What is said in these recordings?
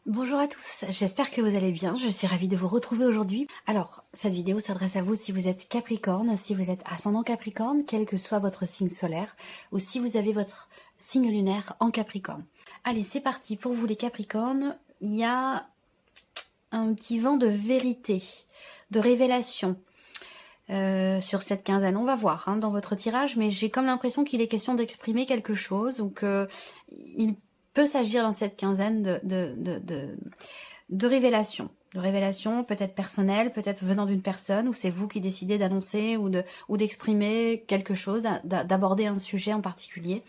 Bonjour à tous, j'espère que vous allez bien, je suis ravie de vous retrouver aujourd'hui. Alors, cette vidéo s'adresse à vous si vous êtes Capricorne, si vous êtes ascendant Capricorne, quel que soit votre signe solaire, ou si vous avez votre signe lunaire en Capricorne. Allez, c'est parti, pour vous les Capricornes, il y a un petit vent de vérité, de révélation sur cette quinzaine. On va voir dans votre tirage, mais j'ai comme l'impression qu'il est question d'exprimer quelque chose, ou qu'il peut s'agir dans cette quinzaine de révélation. De révélation peut-être personnelle, peut-être venant d'une personne, ou c'est vous qui décidez d'annoncer ou d'exprimer quelque chose, d'aborder un sujet en particulier.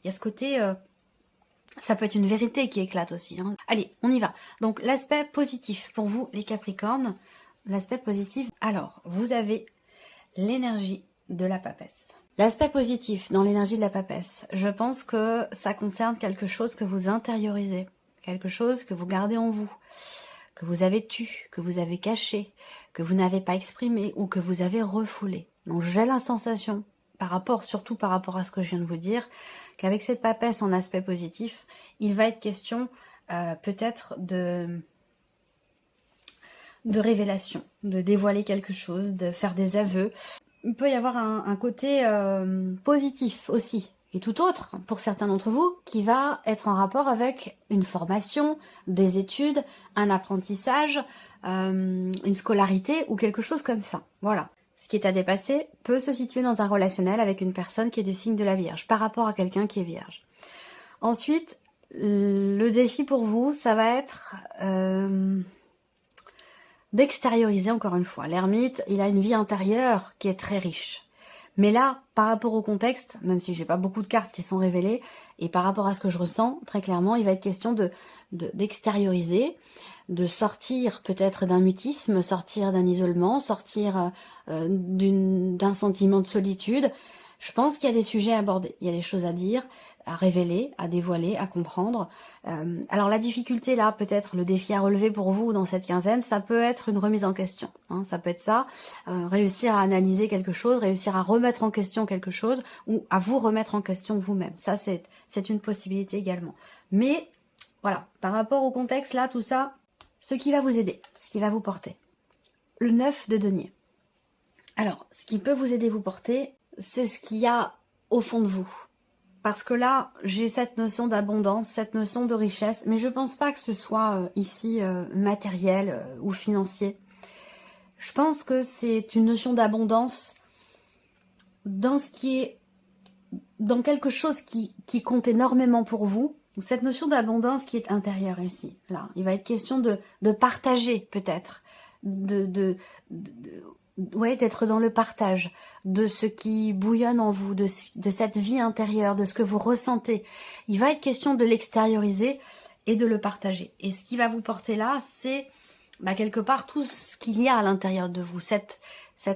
Il y a ce côté, ça peut être une vérité qui éclate aussi. Allez, on y va. Donc l'aspect positif pour vous les Capricornes, l'aspect positif, alors vous avez l'énergie de la papesse. L'aspect positif dans l'énergie de la papesse, je pense que ça concerne quelque chose que vous intériorisez, quelque chose que vous gardez en vous, que vous avez tu, que vous avez caché, que vous n'avez pas exprimé ou que vous avez refoulé. Donc j'ai la sensation, surtout par rapport à ce que je viens de vous dire, qu'avec cette papesse en aspect positif, il va être question peut-être de révélation, de dévoiler quelque chose, de faire des aveux. Il peut y avoir un côté positif aussi, et tout autre pour certains d'entre vous, qui va être en rapport avec une formation, des études, un apprentissage, une scolarité ou quelque chose comme ça. Voilà. Ce qui est à dépasser peut se situer dans un relationnel avec une personne qui est du signe de la Vierge, par rapport à quelqu'un qui est Vierge. Ensuite, le défi pour vous, ça va être d'extérioriser encore une fois. L'ermite, il a une vie intérieure qui est très riche. Mais là, par rapport au contexte, même si j'ai pas beaucoup de cartes qui sont révélées, et par rapport à ce que je ressens, très clairement, il va être question d'extérioriser, de sortir peut-être d'un mutisme, sortir d'un isolement, sortir d'un sentiment de solitude. Je pense qu'il y a des sujets à aborder, il y a des choses à dire, à révéler, à dévoiler, à comprendre. Alors la difficulté là, peut-être le défi à relever pour vous dans cette quinzaine, ça peut être une remise en question. Ça peut être ça, réussir à analyser quelque chose, réussir à remettre en question quelque chose, ou à vous remettre en question vous-même. Ça, c'est une possibilité également. Mais voilà, par rapport au contexte là, tout ça, ce qui va vous aider, ce qui va vous porter. Le 9 de denier. Alors, ce qui peut vous aider, vous porter, c'est ce qu'il y a au fond de vous. Parce que là, j'ai cette notion d'abondance, cette notion de richesse, mais je pense pas que ce soit ici matériel ou financier. Je pense que c'est une notion d'abondance dans dans quelque chose qui compte énormément pour vous. Donc, cette notion d'abondance qui est intérieure ici. Là, il va être question de partager peut-être, d'être dans le partage de ce qui bouillonne en vous, de cette vie intérieure, de ce que vous ressentez. Il va être question de l'extérioriser et de le partager. Et ce qui va vous porter là, c'est quelque part tout ce qu'il y a à l'intérieur de vous, cette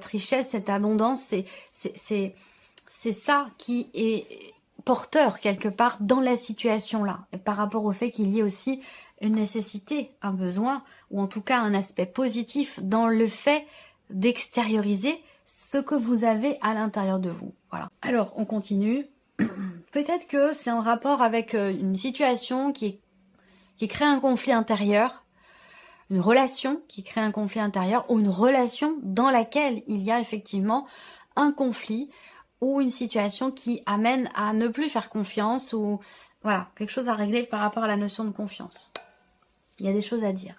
richesse, cette abondance, c'est ça qui est porteur quelque part dans la situation là, et par rapport au fait qu'il y ait aussi une nécessité, un besoin, ou en tout cas un aspect positif dans le fait d'extérioriser ce que vous avez à l'intérieur de vous. Voilà. Alors, on continue. Peut-être que c'est en rapport avec une situation qui crée un conflit intérieur, une relation qui crée un conflit intérieur, ou une relation dans laquelle il y a effectivement un conflit, ou une situation qui amène à ne plus faire confiance, ou voilà, quelque chose à régler par rapport à la notion de confiance. Il y a des choses à dire.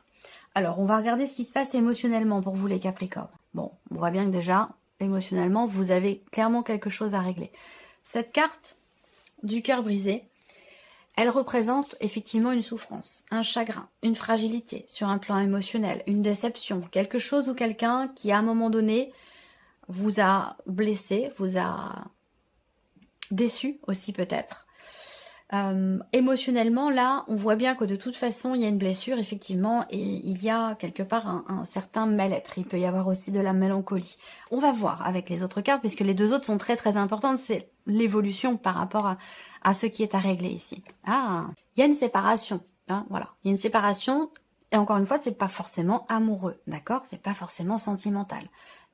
Alors, on va regarder ce qui se passe émotionnellement pour vous les Capricornes. Bon, on voit bien que déjà, émotionnellement, vous avez clairement quelque chose à régler. Cette carte du cœur brisé, elle représente effectivement une souffrance, un chagrin, une fragilité sur un plan émotionnel, une déception, quelque chose ou quelqu'un qui à un moment donné vous a blessé, vous a déçu aussi peut-être. Émotionnellement, là, on voit bien que de toute façon, il y a une blessure, effectivement, et il y a quelque part un certain mal-être. Il peut y avoir aussi de la mélancolie. On va voir avec les autres cartes, puisque les deux autres sont très très importantes. C'est l'évolution par rapport à ce qui est à régler ici. Ah, il y a une séparation. Voilà, il y a une séparation, et encore une fois, c'est pas forcément amoureux, d'accord? C'est pas forcément sentimental.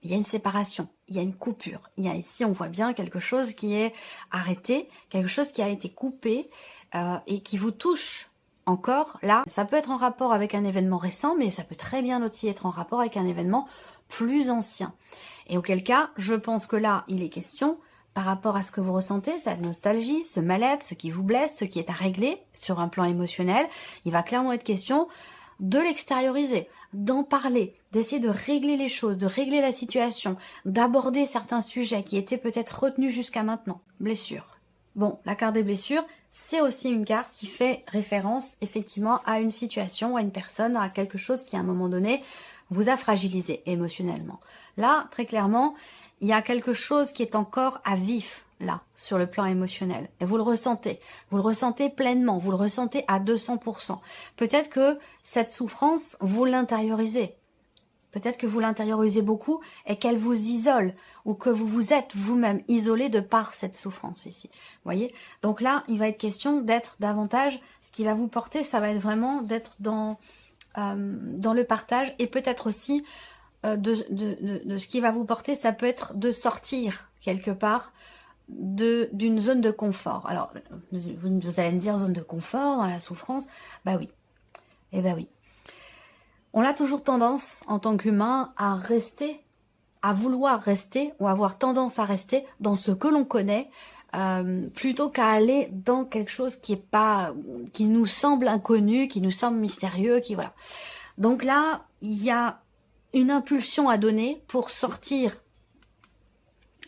Il y a une séparation, il y a une coupure. Il y a ici, on voit bien quelque chose qui est arrêté, quelque chose qui a été coupé et qui vous touche encore, là, ça peut être en rapport avec un événement récent, mais ça peut très bien aussi être en rapport avec un événement plus ancien. Et auquel cas, je pense que là, il est question, par rapport à ce que vous ressentez, cette nostalgie, ce mal-être, ce qui vous blesse, ce qui est à régler sur un plan émotionnel, il va clairement être question de l'extérioriser, d'en parler, d'essayer de régler les choses, de régler la situation, d'aborder certains sujets qui étaient peut-être retenus jusqu'à maintenant. Blessure. Bon, la carte des blessures, c'est aussi une carte qui fait référence effectivement à une situation, à une personne, à quelque chose qui à un moment donné vous a fragilisé émotionnellement. Là, très clairement, il y a quelque chose qui est encore à vif, là, sur le plan émotionnel. Et vous le ressentez pleinement, vous le ressentez à 200%. Peut-être que cette souffrance, vous l'intériorisez. Peut-être que vous l'intériorisez beaucoup et qu'elle vous isole ou que vous vous êtes vous-même isolé de par cette souffrance ici. Vous voyez? Donc là, il va être question d'être davantage, ce qui va vous porter, ça va être vraiment d'être dans le partage et peut-être aussi de ce qui va vous porter, ça peut être de sortir quelque part d'une zone de confort. Alors, vous allez me dire zone de confort dans la souffrance, bah oui, eh ben oui. On a toujours tendance, en tant qu'humain, à rester, à vouloir rester, ou avoir tendance à rester dans ce que l'on connaît, plutôt qu'à aller dans quelque chose qui nous semble inconnu, qui nous semble mystérieux, qui voilà. Donc là, il y a une impulsion à donner pour sortir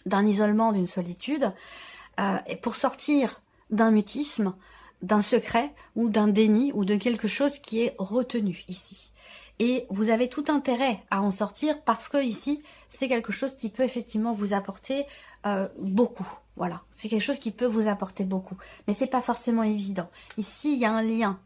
d'un isolement, d'une solitude, et pour sortir d'un mutisme, d'un secret, ou d'un déni, ou de quelque chose qui est retenu ici. Et vous avez tout intérêt à en sortir parce que ici, c'est quelque chose qui peut effectivement vous apporter beaucoup. Voilà, c'est quelque chose qui peut vous apporter beaucoup. Mais c'est pas forcément évident. Ici, il y a un lien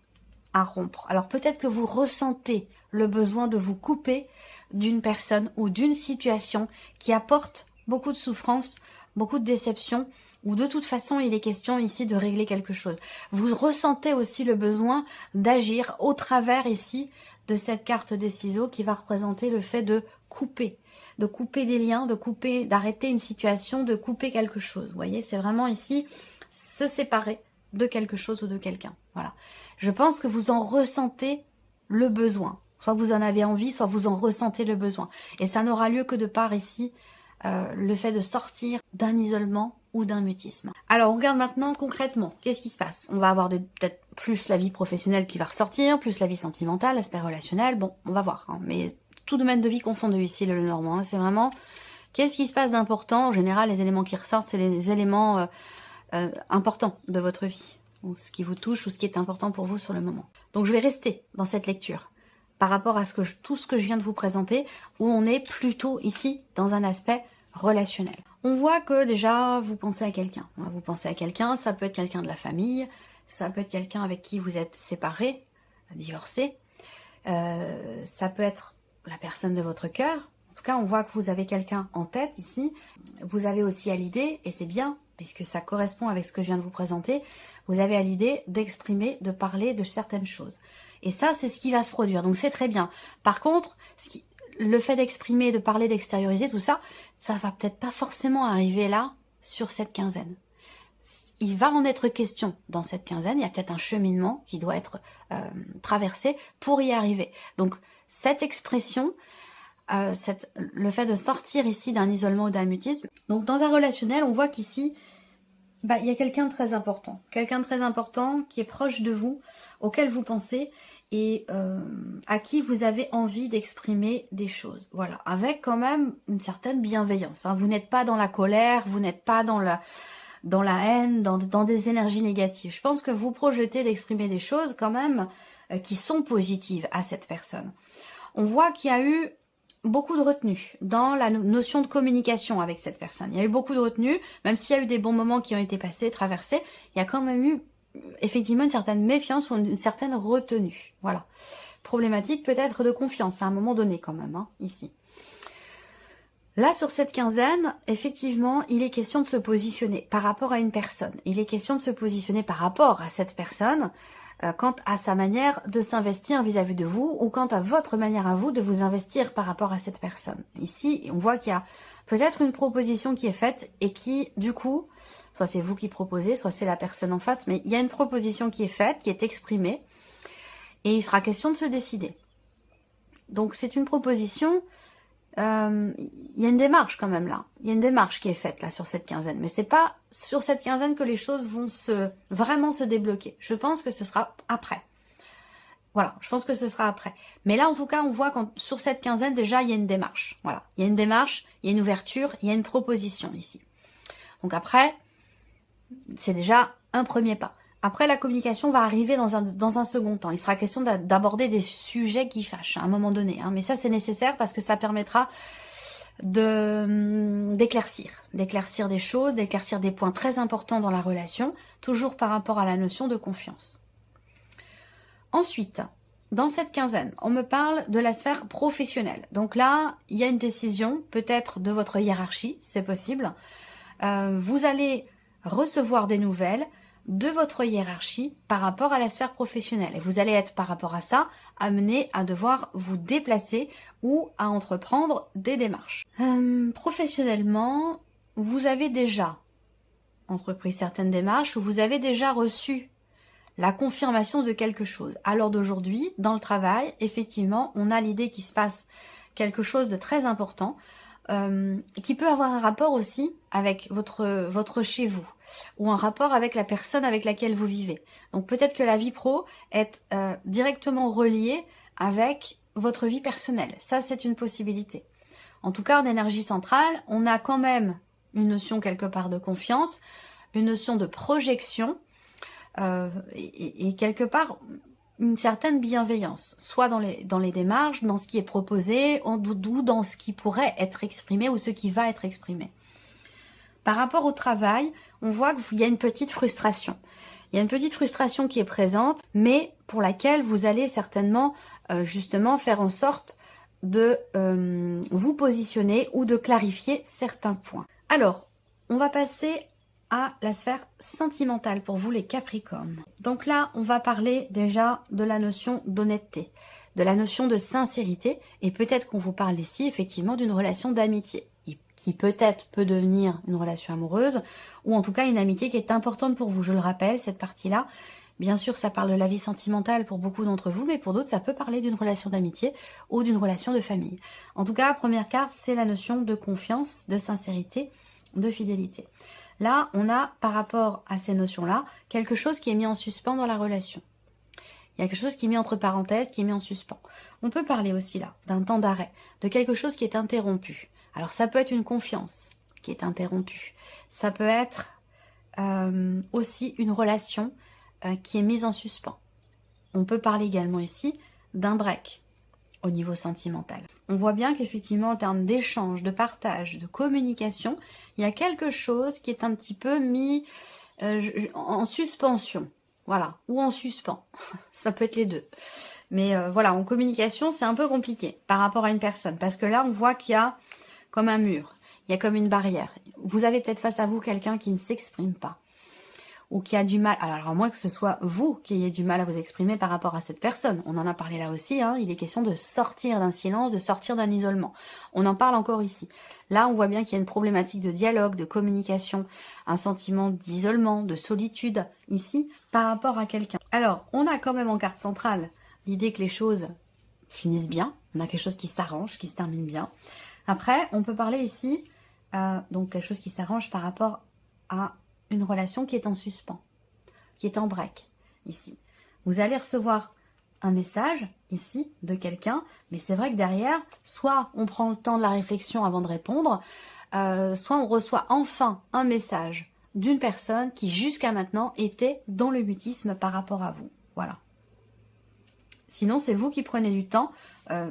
à rompre. Alors peut-être que vous ressentez le besoin de vous couper d'une personne ou d'une situation qui apporte beaucoup de souffrance, beaucoup de déception, ou de toute façon, il est question ici de régler quelque chose. Vous ressentez aussi le besoin d'agir au travers ici de cette carte des ciseaux qui va représenter le fait de couper des liens, d'arrêter une situation, de couper quelque chose. Vous voyez, c'est vraiment ici se séparer de quelque chose ou de quelqu'un. Voilà. Je pense que vous en ressentez le besoin. Soit vous en avez envie, soit vous en ressentez le besoin. Et ça n'aura lieu que de par ici le fait de sortir d'un isolement ou d'un mutisme. Alors on regarde maintenant concrètement, qu'est-ce qui se passe? On va avoir peut-être plus la vie professionnelle qui va ressortir, plus la vie sentimentale, l'aspect relationnel, bon, on va voir. Hein, mais tout domaine de vie confondu ici, le Normand, hein, c'est vraiment qu'est-ce qui se passe d'important. En général, les éléments qui ressortent, c'est les éléments importants de votre vie, ou ce qui vous touche ou ce qui est important pour vous sur le moment. Donc je vais rester dans cette lecture par rapport à tout ce que je viens de vous présenter, où on est plutôt ici dans un aspect relationnel. On voit que déjà, vous pensez à quelqu'un. Vous pensez à quelqu'un, ça peut être quelqu'un de la famille, ça peut être quelqu'un avec qui vous êtes séparé, divorcé, ça peut être la personne de votre cœur. En tout cas, on voit que vous avez quelqu'un en tête ici. Vous avez aussi à l'idée, et c'est bien, puisque ça correspond avec ce que je viens de vous présenter, vous avez à l'idée d'exprimer, de parler de certaines choses. Et ça, c'est ce qui va se produire. Donc, c'est très bien. Par contre, le fait d'exprimer, de parler, d'extérioriser, tout ça, ça va peut-être pas forcément arriver là, sur cette quinzaine. Il va en être question dans cette quinzaine. Il y a peut-être un cheminement qui doit être traversé pour y arriver. Donc, cette expression, le fait de sortir ici d'un isolement ou d'un mutisme. Donc, dans un relationnel, on voit qu'ici, il y a quelqu'un de très important. Quelqu'un de très important qui est proche de vous, auquel vous pensez et à qui vous avez envie d'exprimer des choses. Voilà, avec quand même une certaine bienveillance. Hein. Vous n'êtes pas dans la colère, vous n'êtes pas dans la haine, dans des énergies négatives. Je pense que vous projetez d'exprimer des choses quand même qui sont positives à cette personne. On voit qu'il y a eu beaucoup de retenue dans la notion de communication avec cette personne. Il y a eu beaucoup de retenue, même s'il y a eu des bons moments qui ont été passés, traversés, il y a quand même eu effectivement une certaine méfiance ou une certaine retenue. Voilà. Problématique peut-être de confiance à un moment donné quand même, hein, ici. Là, sur cette quinzaine, effectivement, il est question de se positionner par rapport à une personne. Il est question de se positionner par rapport à cette personne quant à sa manière de s'investir vis-à-vis de vous ou quant à votre manière à vous de vous investir par rapport à cette personne. Ici, on voit qu'il y a peut-être une proposition qui est faite et qui, du coup, soit c'est vous qui proposez, soit c'est la personne en face, mais il y a une proposition qui est faite, qui est exprimée et il sera question de se décider. Donc c'est une proposition, il y a une démarche quand même là, il y a une démarche qui est faite là sur cette quinzaine, mais c'est pas sur cette quinzaine que les choses vont vraiment se débloquer. Je pense que ce sera après. Voilà, je pense que ce sera après. Mais là, en tout cas, on voit que sur cette quinzaine, déjà, il y a une démarche. Voilà, il y a une démarche, il y a une ouverture, il y a une proposition ici. Donc après, c'est déjà un premier pas. Après, la communication va arriver dans un second temps. Il sera question d'aborder des sujets qui fâchent à un moment donné. Mais ça, c'est nécessaire parce que ça permettra d'éclaircir des choses, d'éclaircir des points très importants dans la relation, toujours par rapport à la notion de confiance. Ensuite, dans cette quinzaine, on me parle de la sphère professionnelle. Donc là, il y a une décision, peut-être de votre hiérarchie, c'est possible. Vous allez recevoir des nouvelles de votre hiérarchie par rapport à la sphère professionnelle. Et vous allez être, par rapport à ça, amené à devoir vous déplacer ou à entreprendre des démarches. Professionnellement, vous avez déjà entrepris certaines démarches ou vous avez déjà reçu la confirmation de quelque chose. À l'heure d'aujourd'hui, dans le travail, effectivement, on a l'idée qu'il se passe quelque chose de très important qui peut avoir un rapport aussi avec votre chez vous ou un rapport avec la personne avec laquelle vous vivez. Donc peut-être que la vie pro est directement reliée avec votre vie personnelle. Ça, c'est une possibilité. En tout cas, en énergie centrale, on a quand même une notion quelque part de confiance, une notion de projection et quelque part une certaine bienveillance, soit dans les démarches, dans ce qui est proposé, ou dans ce qui pourrait être exprimé ou ce qui va être exprimé. Par rapport au travail, on voit qu'il y a une petite frustration. Il y a une petite frustration qui est présente, mais pour laquelle vous allez certainement justement faire en sorte de vous positionner ou de clarifier certains points. Alors, on va passer à la sphère sentimentale pour vous les Capricornes. Donc là, on va parler déjà de la notion d'honnêteté, de la notion de sincérité, et peut-être qu'on vous parle ici effectivement d'une relation d'amitié, qui peut-être peut devenir une relation amoureuse, ou en tout cas une amitié qui est importante pour vous. Je le rappelle, cette partie-là, bien sûr, ça parle de la vie sentimentale pour beaucoup d'entre vous, mais pour d'autres, ça peut parler d'une relation d'amitié ou d'une relation de famille. En tout cas, première carte, c'est la notion de confiance, de sincérité, de fidélité. Là, on a, par rapport à ces notions-là, quelque chose qui est mis en suspens dans la relation. Il y a quelque chose qui est mis entre parenthèses, qui est mis en suspens. On peut parler aussi là d'un temps d'arrêt, de quelque chose qui est interrompu. Alors ça peut être une confiance qui est interrompue. Ça peut être aussi une relation qui est mise en suspens. On peut parler également ici d'un break au niveau sentimental. On voit bien qu'effectivement, en termes d'échange, de partage, de communication, il y a quelque chose qui est un petit peu mis en suspension. Voilà, ou en suspens. Ça peut être les deux. Mais voilà, en communication, c'est un peu compliqué par rapport à une personne. Parce que là, on voit qu'il y a comme un mur, il y a comme une barrière. Vous avez peut-être face à vous quelqu'un qui ne s'exprime pas. Ou qui a du mal, alors à moins que ce soit vous qui ayez du mal à vous exprimer par rapport à cette personne. On en a parlé là aussi, il est question de sortir d'un silence, de sortir d'un isolement. On en parle encore ici. Là, on voit bien qu'il y a une problématique de dialogue, de communication, un sentiment d'isolement, de solitude, ici, par rapport à quelqu'un. Alors, on a quand même en carte centrale l'idée que les choses finissent bien, on a quelque chose qui s'arrange, qui se termine bien. Après, on peut parler ici, donc quelque chose qui s'arrange par rapport à une relation qui est en suspens, qui est en break, ici. Vous allez recevoir un message, ici, de quelqu'un, mais c'est vrai que derrière, soit on prend le temps de la réflexion avant de répondre, soit on reçoit enfin un message d'une personne qui, jusqu'à maintenant, était dans le mutisme par rapport à vous. Voilà. Sinon, c'est vous qui prenez du temps,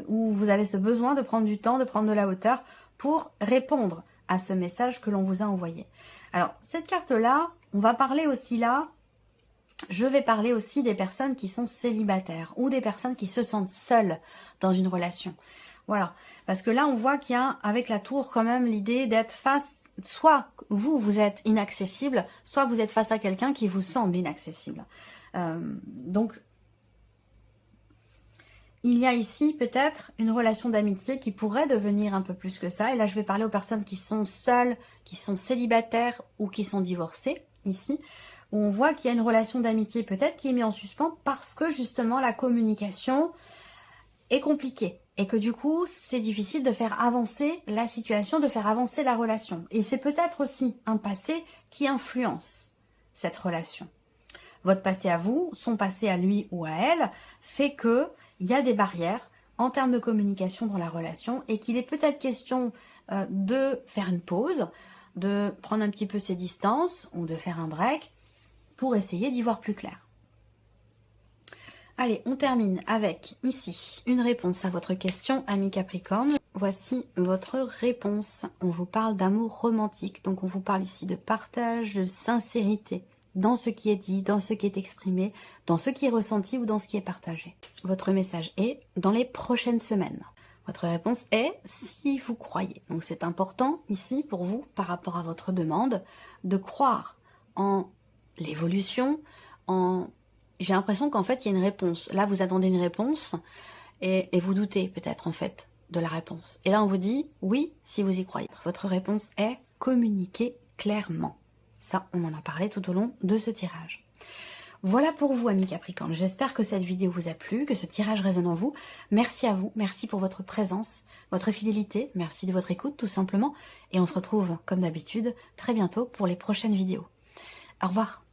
ou vous avez ce besoin de prendre du temps, de prendre de la hauteur, pour répondre à ce message que l'on vous a envoyé. Alors, cette carte-là, on va parler aussi là, je vais parler aussi des personnes qui sont célibataires ou des personnes qui se sentent seules dans une relation. Voilà, parce que là, on voit qu'il y a, avec la tour, quand même l'idée d'être face, soit vous êtes inaccessible, soit vous êtes face à quelqu'un qui vous semble inaccessible. Donc, il y a ici peut-être une relation d'amitié qui pourrait devenir un peu plus que ça. Et là, je vais parler aux personnes qui sont seules, qui sont célibataires ou qui sont divorcées, ici. où on voit qu'il y a une relation d'amitié peut-être qui est mise en suspens parce que justement la communication est compliquée et que du coup c'est difficile de faire avancer la situation, de faire avancer la relation. Et c'est peut-être aussi un passé qui influence cette relation. Votre passé à vous, son passé à lui ou à elle, fait que il y a des barrières en termes de communication dans la relation et qu'il est peut-être question de faire une pause, de prendre un petit peu ses distances ou de faire un break pour essayer d'y voir plus clair. Allez, on termine avec ici une réponse à votre question, ami Capricorne. Voici votre réponse. On vous parle d'amour romantique, donc on vous parle ici de partage, de sincérité dans ce qui est dit, dans ce qui est exprimé, dans ce qui est ressenti ou dans ce qui est partagé. Votre message est dans les prochaines semaines. Votre réponse est si vous croyez. Donc c'est important ici pour vous, par rapport à votre demande, de croire en l'évolution, en... J'ai l'impression qu'en fait il y a une réponse. Là vous attendez une réponse et vous doutez peut-être en fait de la réponse. Et là on vous dit oui si vous y croyez. Votre réponse est communiquer clairement. Ça, on en a parlé tout au long de ce tirage. Voilà pour vous, amis Capricorne. J'espère que cette vidéo vous a plu, que ce tirage résonne en vous. Merci à vous, merci pour votre présence, votre fidélité, merci de votre écoute tout simplement. Et on se retrouve, comme d'habitude, très bientôt pour les prochaines vidéos. Au revoir.